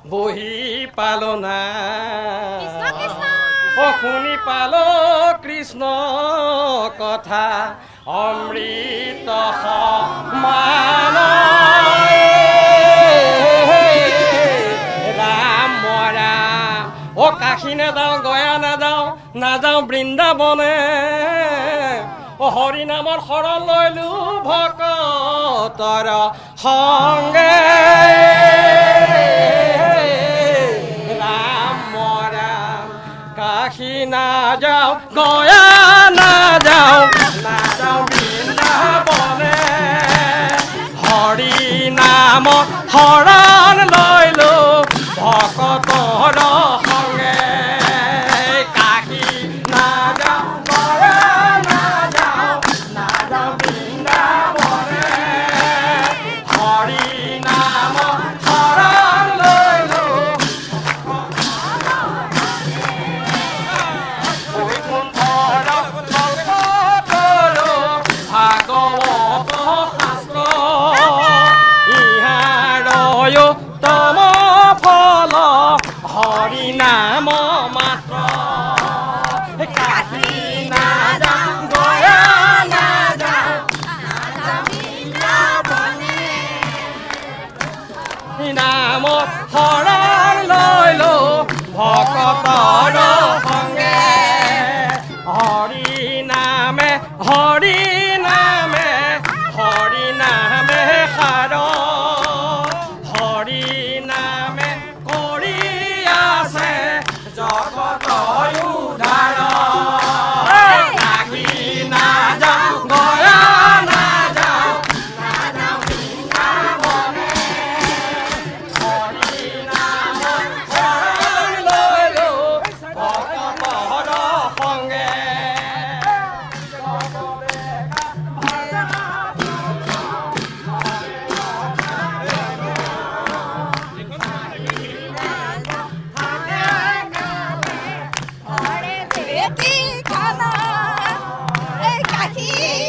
বহি পালনা শুনি পাল কৃষ্ণ কথা অমৃত সমান ৰাম ৰাম কাশী নাযাওঁ গয়া নাযাওঁ বৃন্দাবনে হৰি নামৰ শৰণ লৈলো ভকতৰ সংগে কাশী নাযাওঁ গয়া নাযাওঁ বৃন্দাবনে হৰি নাম শৰণ লৈলো ভকতৰ সংগে কাশী নাযাওঁ গয়া নাযাওঁ বৃন্দাবনে হৰি নাম শৰণ লৈলো ভাগৱত শাস্ত্ৰ ইহাৰয় তম ফল হৰি নাম মাত্ৰ কাশী নাযাওঁ গয়া নাযাওঁ নাম শৰণ লৈলো ভকতৰ সংগে হৰি নামে সাৰ হৰি নামে কৰি আছে জগত উদ্ধাৰ কাশী নাযাওঁ গয়া নাযাওঁ বৃন্দাবনে হৰি নাম শৰণ লৈলো ভকতৰ সংগে কাশী